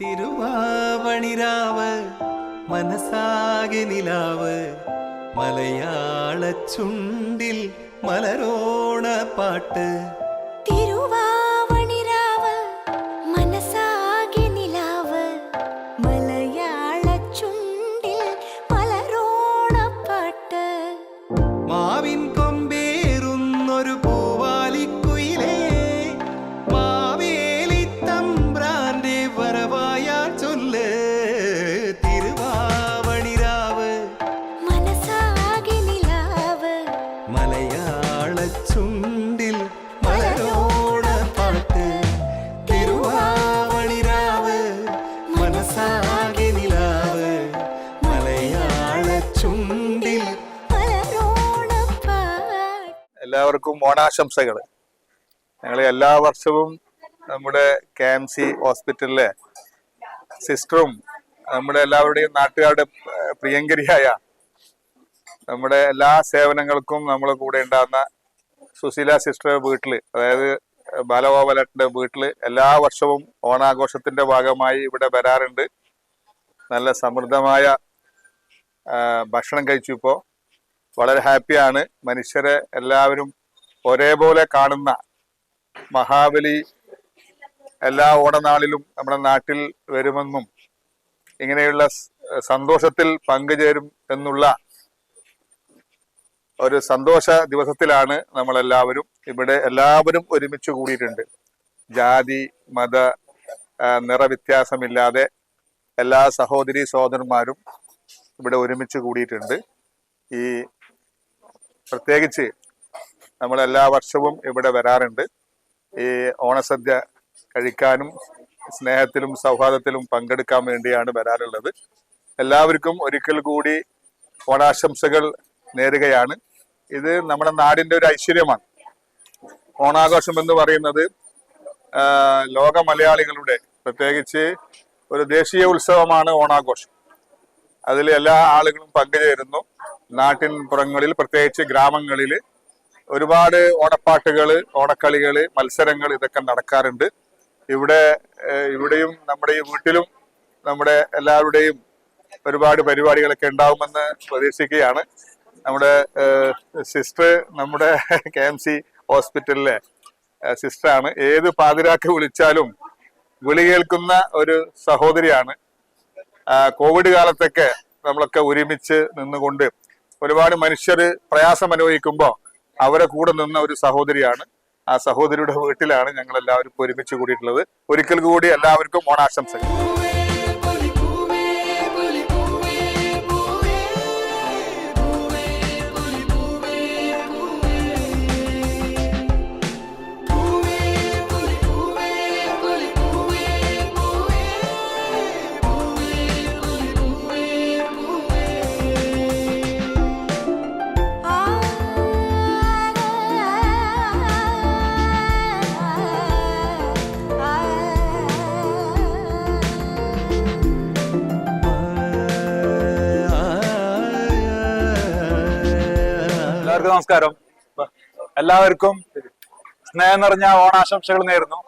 തിരുവാവണിരാവ് മനസാകെ നിലാവ് മലയാള ചുണ്ടിൽ മലരോണ പാട്ട്. തിരുവാവണിരാവ് മനസാകെ നിലാവ് മലയാള ചുണ്ടിൽ മലരോണ പാട്ട്. മാവിൻ കൊമ്പേറുന്നൊരു പൂവാലിക്കുയിലേ മാവേലി തമ്പ്രാന്റെ വരവായാ ചൊല്ല്. തിരുവാവണിരാവ് മനസാകെ നിലാവ് മലയാള ചുണ്ടിൽ മലരോണ പാട്ട്. തിരുവാവണിരാവ് മനസാകെ നിലാവ് മലയാള ചുണ്ടിൽ. മലരോണ പാട്ട്. എല്ലാവർക്കും ഓണാശംസകൾ. ഞങ്ങൾ എല്ലാ വർഷവും നമ്മുടെ KMC ഹോസ്പിറ്റലിലെ സിസ്റ്ററും നമ്മുടെ എല്ലാവരുടെയും നാട്ടുകാരുടെ പ്രിയങ്കരിയായ നമ്മുടെ എല്ലാ സേവനങ്ങൾക്കും നമ്മളെ കൂടെ ഉണ്ടാകുന്ന സുശീല സിസ്റ്റർ വീട്ടിൽ, അതായത് ബാലഗോപാലന്റെ വീട്ടിൽ എല്ലാ വർഷവും ഓണാഘോഷത്തിന്റെ ഭാഗമായി ഇവിടെ വരാറുണ്ട്. നല്ല സമൃദ്ധമായ ഭക്ഷണം കഴിച്ചു. ഇപ്പോൾ വളരെ ഹാപ്പിയാണ്. മനുഷ്യരെ എല്ലാവരും ഒരേപോലെ കാണുന്ന മഹാബലി എല്ലാ ഓണനാളിലും നമ്മുടെ നാട്ടിൽ വരുമെന്നും ഇങ്ങനെയുള്ള സന്തോഷത്തിൽ പങ്കുചേരും എന്നുള്ള ഒരു സന്തോഷ ദിവസത്തിലാണ് നമ്മളെല്ലാവരും ഇവിടെ എല്ലാവരും ഒരുമിച്ച് കൂടിയിട്ടുണ്ട്. ജാതി മത നിറവ്യത്യാസമില്ലാതെ എല്ലാ സഹോദരി സഹോദരന്മാരും ഇവിടെ ഒരുമിച്ച് കൂടിയിട്ടുണ്ട്. ഈ പ്രത്യേകിച്ച് നമ്മൾ എല്ലാ വർഷവും ഇവിടെ വരാറുണ്ട്. ഈ ഓണസദ്യ കഴിക്കാനും സ്നേഹത്തിലും സൗഹാർദ്ദത്തിലും പങ്കെടുക്കാൻ വേണ്ടിയാണ് വരാറുള്ളത്. എല്ലാവർക്കും ഒരിക്കൽ കൂടി ഓണാശംസകൾ നേരുകയാണ്. ഇത് നമ്മുടെ നാടിന്റെ ഒരു ഐശ്വര്യമാണ്. ഓണാഘോഷം എന്ന് പറയുന്നത് ലോക മലയാളികളുടെ പ്രത്യേകിച്ച് ഒരു ദേശീയ ഉത്സവമാണ് ഓണാഘോഷം. അതിൽ എല്ലാ ആളുകളും പങ്കുചേരുന്നു. നാട്ടിൻ പുറങ്ങളിൽ പ്രത്യേകിച്ച് ഗ്രാമങ്ങളിൽ ഒരുപാട് ഓണപ്പാട്ടുകൾ, ഓണക്കളികൾ, മത്സരങ്ങൾ ഇതൊക്കെ നടക്കാറുണ്ട്. ഇവിടെയും നമ്മുടെ ഈ വീട്ടിലും നമ്മുടെ എല്ലാവരുടെയും ഒരുപാട് പരിപാടികളൊക്കെ ഉണ്ടാവുമെന്ന് പ്രതീക്ഷിക്കുകയാണ്. നമ്മുടെ സിസ്റ്റർ നമ്മുടെ KMC ഹോസ്പിറ്റലിലെ സിസ്റ്ററാണ്. ഏത് പാതിരാക്ക് വിളിച്ചാലും വിളി കേൾക്കുന്ന ഒരു സഹോദരിയാണ്. കോവിഡ് കാലത്തൊക്കെ നമ്മളൊക്കെ ഒരുമിച്ച് നിന്നുകൊണ്ട് ഒരുപാട് മനുഷ്യർ പ്രയാസം അനുഭവിക്കുമ്പോൾ അവരെ കൂടെ നിന്ന ഒരു സഹോദരിയാണ്. ആ സഹോദരിയുടെ വീട്ടിലാണ് ഞങ്ങൾ എല്ലാവരും ഒരുമിച്ച് കൂടിയിട്ടുള്ളത്. ഒരിക്കൽ കൂടി എല്ലാവർക്കും ഓണാശംസകൾ. എല്ലാവർക്കും നമസ്കാരം. എല്ലാവർക്കും സ്നേഹം നിറഞ്ഞ ഓണാശംസകൾ നേരുന്നു.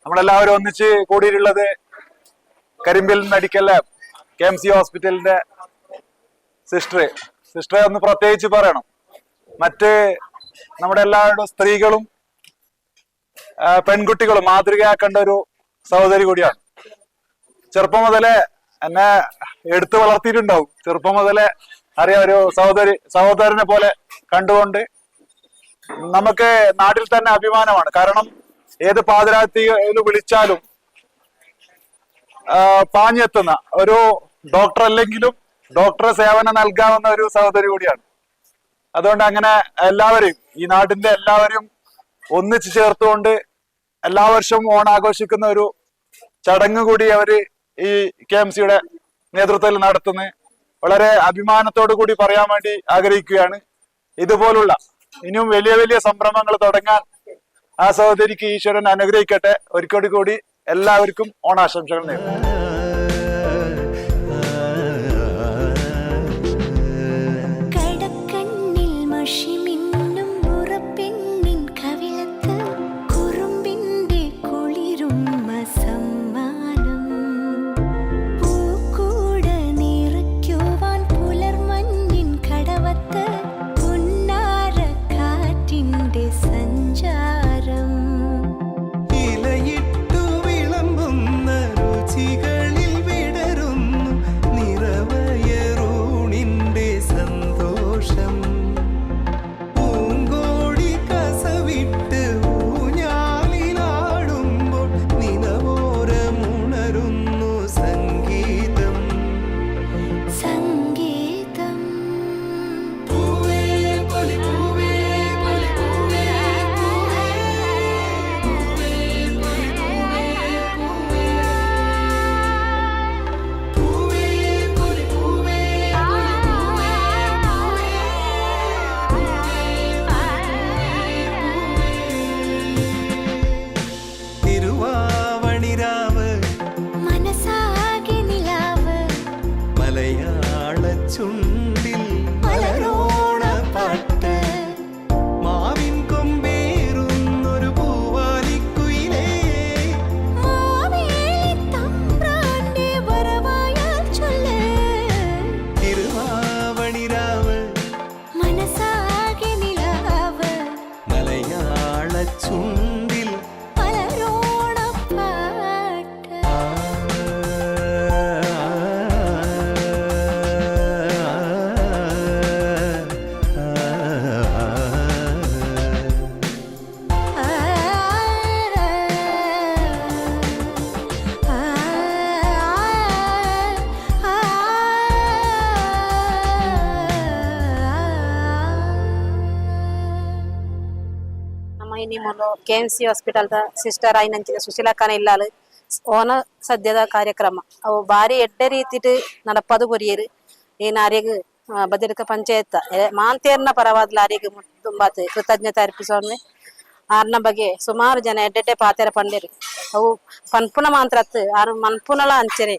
നമ്മളെല്ലാവരും ഒന്നിച്ച് കൂടിയിട്ടുള്ളത് കരിമ്പിൽ മെഡിക്കൽ KMC ഹോസ്പിറ്റലിന്റെ സിസ്റ്ററെ ഒന്ന് പ്രത്യേകിച്ച് പറയണം. മറ്റ് നമ്മുടെ എല്ലാവരുടെ സ്ത്രീകളും പെൺകുട്ടികളും മാതൃകയാക്കേണ്ട ഒരു സഹോദരി കൂടിയാണ്. ചെറുപ്പം മുതലേ എന്നെ എടുത്തു വളർത്തിയിട്ടുണ്ടാവും. ചെറുപ്പം മുതലേ അറിയാം, ഒരു സഹോദരനെ പോലെ കണ്ടുകൊണ്ട് നമുക്ക് നാട്ടിൽ തന്നെ അഭിമാനമാണ്. കാരണം ഏത് പാതിരാത്രിയിൽ വിളിച്ചാലും പാഞ്ഞെത്തുന്ന ഒരു ഡോക്ടർ അല്ലെങ്കിലും ഡോക്ടറെ സേവനം നൽകാവുന്ന ഒരു സഹോദരി കൂടിയാണ്. അതുകൊണ്ട് അങ്ങനെ എല്ലാവരെയും ഈ നാടിന്റെ എല്ലാവരും ഒന്നിച്ചു ചേർത്തുകൊണ്ട് എല്ലാ വർഷവും ഓണാഘോഷിക്കുന്ന ഒരു ചടങ്ങ് കൂടി അവര് ഈ KMCയുടെ നേതൃത്വത്തിൽ നടത്തുന്നത് വളരെ അഭിമാനത്തോടു കൂടി പറയാൻ വേണ്ടി ആഗ്രഹിക്കുകയാണ്. ഇതുപോലുള്ള ഇനിയും വലിയ വലിയ സംരംഭങ്ങൾ തുടങ്ങാൻ ആ സഹോദരിക്ക് ഈശ്വരൻ അനുഗ്രഹിക്കട്ടെ. ഒരിക്കൽ കൂടി എല്ലാവർക്കും ഓണാശംസകൾ നേരുന്നു. കടക്കണ്ണിൽ മഷി മിന്നും മുറപ്പെണ്ണിൻ കവിളത്ത് കുറുമ്പിന്റെ കുളിരും സമ്മാനം. ಟೀಮು KMC ಹಾಸ್ಪಿಟಲ್ದ ಸಿಸ್ಟರ್ ಆಯ್ನಂಚಿನ ಸುಶೀಲಕ್ಕನ ಇಲ್ಲಾಳು ಓನ ಸದ್ಯದ ಕಾರ್ಯಕ್ರಮ ಅವು ಬಾರಿ ಎಡ್ಡೆ ರೀತಿಟ್ ನಡಪದು ಕೊರಿಯರು ಏನು ಆರ್ಯಗ್ ಬದಿರಕ ಪಂಚಾಯತ್ ಮಾಂತೇರ್ನ ಪರವಾದ್ಲ ಆರ್ಯಗ್ ತುಂಬಾತ್ ಕೃತಜ್ಞತೆ ಅರ್ಪಿಸೋನ್ವೆ ಆರ್ನ ಬಗ್ಗೆ ಸುಮಾರು ಜನ ಎಡ್ಡೆಡ್ಡೆ ಪಾತೆರ ಪಂಡೇರು ಅವು ಪನ್ಪುನ ಮಾಂತ್ರತ್ ಆರು ಮನ್ಪುನಲ ಅಂಚೆರೆ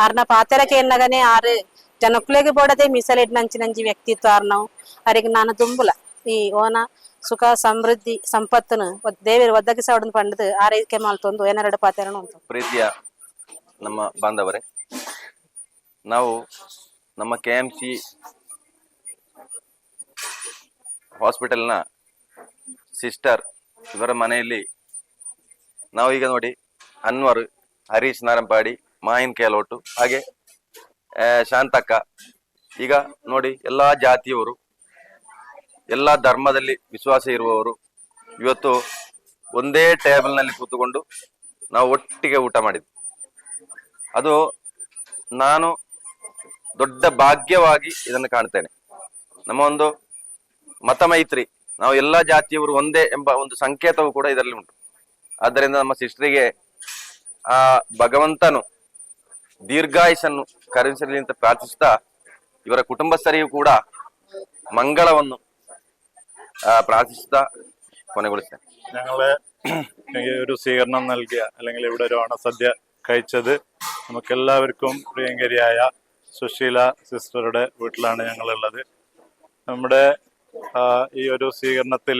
ಆರ್ನ ಪಾತೆರಕ್ಕೆ ಎನ್ನಗನೆ ಆರು ಜನಕ್ಕುಲೆಗೆ ಬೋಡದೆ ಮೀಸಲಿಡ್ನಂಚಿನಂಜಿ ವ್ಯಕ್ತಿತ್ವ ಆರ್ನವು ಅರಿಗೆ ನಾನು ತುಂಬುಲ ಈ ಓನ ಸುಖ ಸಮೃದ್ಧಿ ಸಂಪತ್ತನು ದೇವರು ಒದಗಿಸೋಡನ್ ಪಂಡದು ಆರೈಕೆ ಮಾಲ್ತೊಂದು ಏನೆರಡು ಪಾತೆರನು ಅಂತ. ಪ್ರೀತಿಯ ನಮ್ಮ ಬಾಂಧವರೇ, ನಾವು ನಮ್ಮ KMC ಹಾಸ್ಪಿಟಲ್ನ ಸಿಸ್ಟರ್ ಇವರ ಮನೆಯಲ್ಲಿ ನಾವೀಗ ನೋಡಿ ಅನ್ವರ್, ಹರೀಶ್ ನಾರಂಪಾಡಿ, ಮಾಹಿನ್ ಕೇಲೋಟು, ಹಾಗೆ ಶಾಂತಕ್ಕ, ಈಗ ನೋಡಿ ಎಲ್ಲಾ ಜಾತಿಯವರು, ಎಲ್ಲ ಧರ್ಮದಲ್ಲಿ ವಿಶ್ವಾಸ ಇರುವವರು ಇವತ್ತು ಒಂದೇ ಟೇಬಲ್ನಲ್ಲಿ ಕೂತುಕೊಂಡು ನಾವು ಒಟ್ಟಿಗೆ ಊಟ ಮಾಡಿದ್ವಿ. ಅದು ನಾನು ದೊಡ್ಡ ಭಾಗ್ಯವಾಗಿ ಇದನ್ನು ಕಾಣ್ತೇನೆ. ನಮ್ಮ ಒಂದು ಮತ ಮೈತ್ರಿ, ನಾವು ಎಲ್ಲ ಜಾತಿಯವರು ಒಂದೇ ಎಂಬ ಒಂದು ಸಂಕೇತವು ಕೂಡ ಇದರಲ್ಲಿ ಉಂಟು. ಆದ್ದರಿಂದ ನಮ್ಮ ಸಿಸ್ಟರಿಗೆ ಆ ಭಗವಂತನು ದೀರ್ಘಾಯುಷನ್ನು ಕರುಣಿಸಲಿ ಅಂತ ಪ್ರಾರ್ಥಿಸ್ತಾ ಇವರ കുടുംബസ്ഥരെയും ಕೂಡ മംഗളವನ್ನು പ്രാർത്ഥിച്ചുക കൊനകൊള്ളിച്ചേൻ. ഞങ്ങളെ ഒരു സ്വീകരണം നൽകിയ അല്ലെങ്കിൽ ഇവിടെ ഒരു ഓണസദ്യ കഴിച്ചത് നമുക്കെല്ലാവർക്കും പ്രിയങ്കരിയായ സുശീല സിസ്റ്ററുടെ വീട്ടിലാണ് ഞങ്ങളുള്ളത്. നമ്മുടെ ഈ ഒരു സ്വീകരണത്തിൽ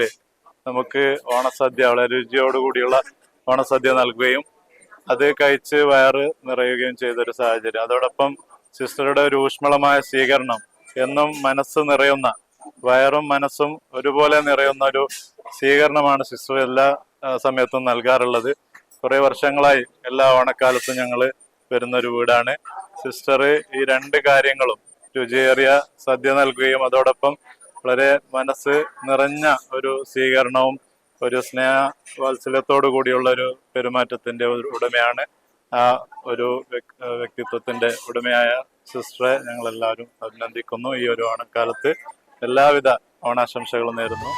നമുക്ക് ഓണസദ്യ വളരെ രുചിയോടുകൂടിയുള്ള ഓണസദ്യ നൽകുകയും അത് കഴിച്ച് വയറ് നിറയുകയും ചെയ്തൊരു സാഹചര്യം. അതോടൊപ്പം സിസ്റ്ററുടെ ഒരു ഊഷ്മളമായ സ്വീകരണം എന്നും മനസ്സ് നിറയുന്ന, വയറും മനസ്സും ഒരുപോലെ നിറയുന്ന ഒരു സ്വീകരണമാണ് സിസ്റ്റർ എല്ലാ സമയത്തും നൽകാറുള്ളത്. കുറെ വർഷങ്ങളായി എല്ലാ ഓണക്കാലത്തും ഞങ്ങൾ വരുന്നൊരു വീടാണ്. സിസ്റ്റർ ഈ രണ്ട് കാര്യങ്ങളും, രുചിയേറിയ സദ്യ നൽകുകയും അതോടൊപ്പം വളരെ മനസ്സ് നിറഞ്ഞ ഒരു സ്വീകരണവും ഒരു സ്നേഹ വാത്സല്യത്തോടു കൂടിയുള്ള ഒരു പെരുമാറ്റത്തിന്റെ ഉടമയാണ്. ആ ഒരു വ്യക്തിത്വത്തിന്റെ ഉടമയായ സിസ്റ്ററെ ഞങ്ങളെല്ലാവരും അഭിനന്ദിക്കുന്നു. ഈ ഒരു ഓണക്കാലത്ത് എല്ലാവിധ ഓണാശംസകളും നേരുന്നു.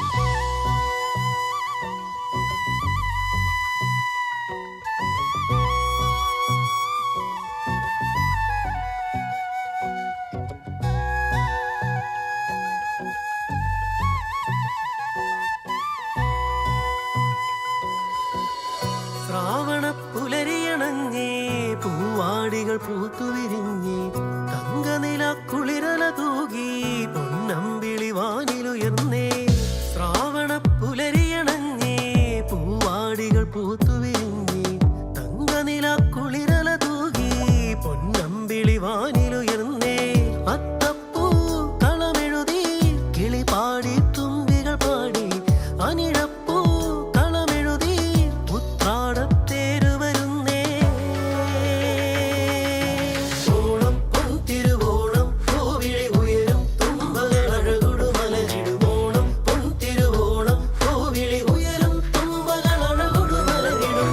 ശ്രാവണപ്പുലരിയണഞ്ഞേ പൂവാടികൾ പൂത്തുവിരിഞ്ഞേ തങ്കനില കുളിരല തൂകി പൊന്നമ്പിളി വാനിലുയർന്നേ. ശ്രാവണപ്പുലരിയണഞ്ഞേ പൂവാടികൾ പൂത്തുവിരിഞ്ഞേ തങ്കനില കുളിരല തൂകി പൊന്നമ്പിളി വാനിലുയർന്നേ. അത്തപ്പൂ കളമെഴുതി കിളി പാടി തുമ്പികൾ പാടി അനിഴപ്പൂ കളമെഴുതി ഉത്രാടത്തേരു വരുന്നേ. ഓണം പൊൻതിരുവോണം പൂവിളി ഉയരും തുമ്പകൾ അഴകുടു മലരിടും. ഓണം പൊൻതിരുവോണം പൂവിളി ഉയരും തുമ്പകൾ അഴകുടു മലരിടും.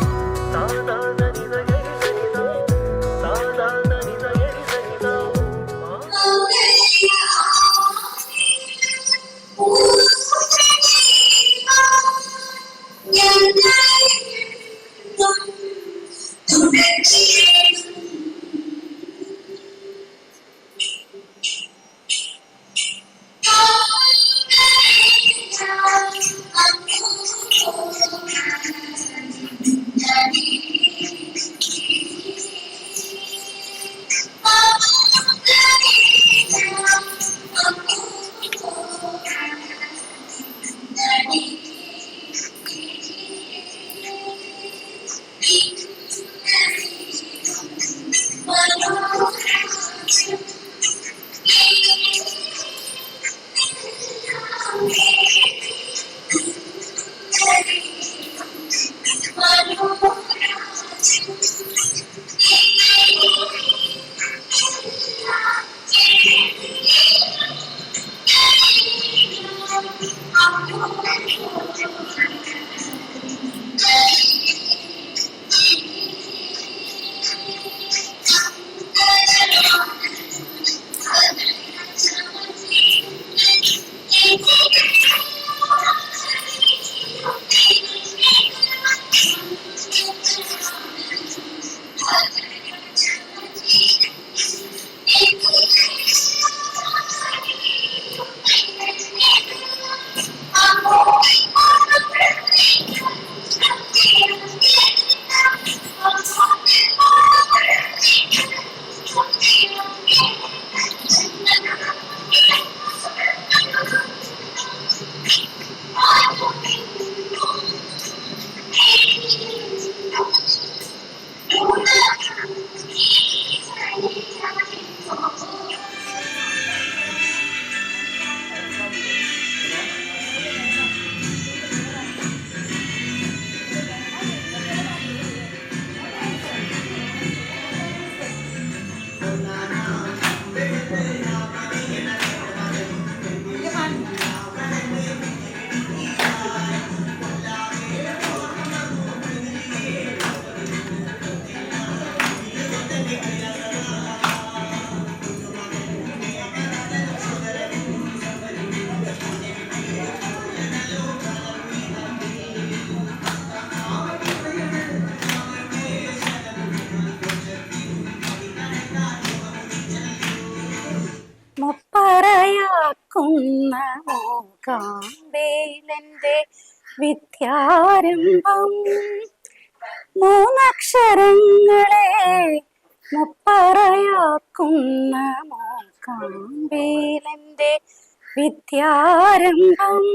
മൂകാംബയിലെന്റെ വിദ്യാരംഭം. മൂന്നക്ഷരങ്ങളെ മുപ്പറയാക്കുന്ന മൂകാംബയിലെന്റെ വിദ്യാരംഭം.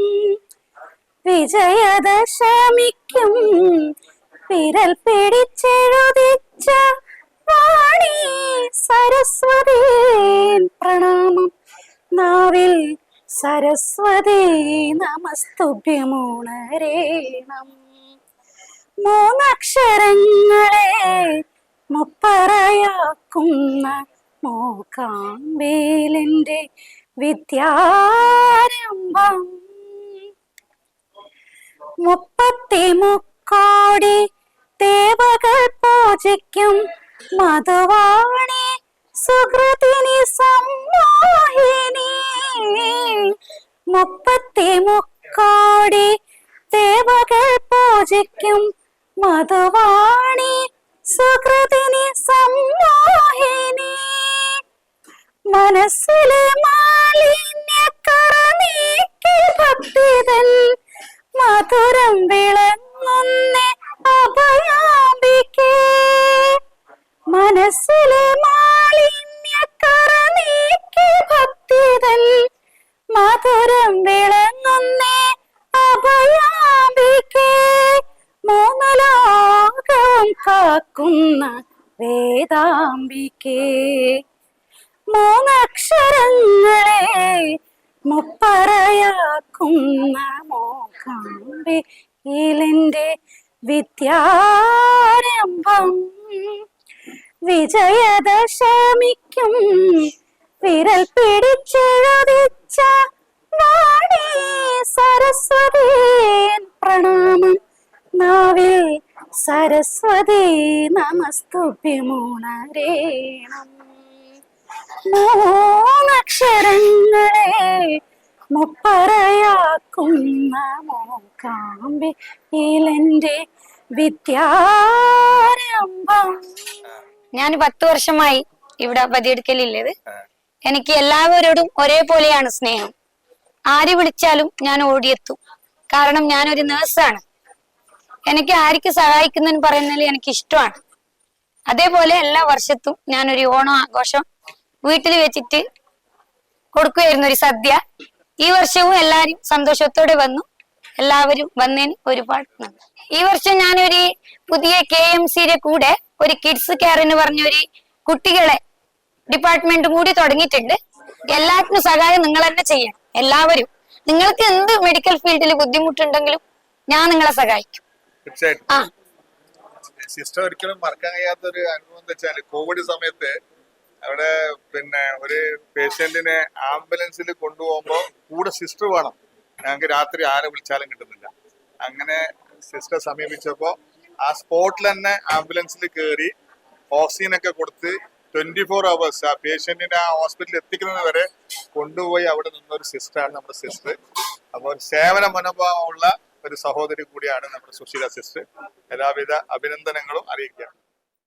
വിജയദശമിക്കും വിരൽ പിടിച്ചെഴുതിച്ച വാണി സരസ്വതി പ്രണാമം. നാവിൽ സരസ്വതി നമസ്തുഭ്യമുണരേണം. മൂന്നക്ഷരങ്ങളെ മുപ്പറയാക്കുന്ന മൂകാംബയിലെന്റെ വിദ്യാരംഭം. 33 ദേവകൾ പൂജിക്കും മധുവാണി സുഹൃതിനി സമ്മോഹിനി. 33 ദേവകൾ പൂജിക്കും മധുവാണി സുഹൃതിനി സമ്മോഹിനി. മനസ്സിലെ മാലിന്യക്കറ നീക്കി ഭക്തിതൻ മധുരം വിളങ്ങുന്ന അഭയാംബികേ. മനസ്സിലെ മാലിന്യക്കറ നീക്കി ഭക്തിതൻ മധുരം വിളങ്ങുന്ന അഭയാംബികേ. മൂന്ന് ലോകവും കാക്കുന്ന വേദാംബികേ. മൂന്നക്ഷരങ്ങളെ മുപ്പറയാക്കുന്ന മൂകാംബയിലെന്റെ വിദ്യാരംഭം. വിജയദശമിക്കും വിരൽ പിടിച്ചെഴുതിച്ച വാണി സരസ്വതി പ്രണാമം. നാവിൽ സരസ്വതി നമസ്തുഭ്യമുണരേണം. മൂന്നക്ഷരങ്ങളെ മുപ്പറയാക്കുന്ന മൂകാംബയിലെന്റെ വിദ്യാരംഭം. ഞാൻ 10 വർഷമായി ഇവിടെ ബദിയെടുക്കലുള്ളത്. എനിക്ക് എല്ലാവരോടും ഒരേപോലെയാണ് സ്നേഹം. ആര് വിളിച്ചാലും ഞാൻ ഓടിയെത്തും. കാരണം ഞാനൊരു നേഴ്സാണ്. എനിക്ക് ആർക്ക് സഹായിക്കുന്നതിന് പറയുന്നതിൽ എനിക്ക് ഇഷ്ടമാണ്. അതേപോലെ എല്ലാ വർഷത്തും ഞാനൊരു ഓണം ആഘോഷം വീട്ടിൽ വെച്ചിട്ട് കൊടുക്കുകയായിരുന്നു, ഒരു സദ്യ. ഈ വർഷവും എല്ലാവരും സന്തോഷത്തോടെ വന്നു. എല്ലാവരും വന്നതിന് ഒരുപാട് നന്ദി. ഈ വർഷം ഞാനൊരു പുതിയ KMCയുടെ കൂടെ ഒരു കിഡ്സ് കെയർ എന്ന് പറഞ്ഞൊരു കുട്ടികളെ ഡിപ്പാർട്ട്മെന്റും കൂടി തുടങ്ങിയിട്ടുണ്ട്. എല്ലാത്തിനും സഹായം നിങ്ങൾ തന്നെ ചെയ്യണം. എല്ലാവരും നിങ്ങൾക്ക് എന്ത് മെഡിക്കൽ ഫീൽഡിൽ ബുദ്ധിമുട്ടുണ്ടെങ്കിലും ഞാൻ നിങ്ങളെ സഹായിക്കും. ആ സിസ്റ്റർ ഒരിക്കലും മറക്കാൻ കഴിയാത്ത ഒരു അനുഭവം എന്താ വെച്ചാല്, കോവിഡ് സമയത്ത് അവിടെ ഒരു പേഷ്യന്റിനെ ആംബുലൻസിൽ കൊണ്ടുപോകുമ്പോ കൂടെ സിസ്റ്റർ വേണം. ഞങ്ങൾക്ക് രാത്രി ആരെ വിളിച്ചാലും കിട്ടുന്നില്ല. അങ്ങനെ സിസ്റ്റർ സമീപിച്ചപ്പോ ആ സ്പോട്ടിൽ തന്നെ ആംബുലൻസിൽ കയറി ഓക്സിജൻ ഒക്കെ കൊടുത്ത് 24 hours ആ പേഷ്യന്റിനെ ആ ഹോസ്പിറ്റലിൽ എത്തിക്കുന്നത് വരെ കൊണ്ടുപോയി അവിടെ നിന്നൊരു സിസ്റ്ററാണ് നമ്മുടെ സിസ്റ്റർ. അപ്പൊ ഒരു സേവന മനോഭാവമുള്ള ഒരു സഹോദരി കൂടിയാണ് നമ്മുടെ സുശീല സിസ്റ്റർ. എല്ലാവിധ അഭിനന്ദനങ്ങളും അറിയിക്കാം.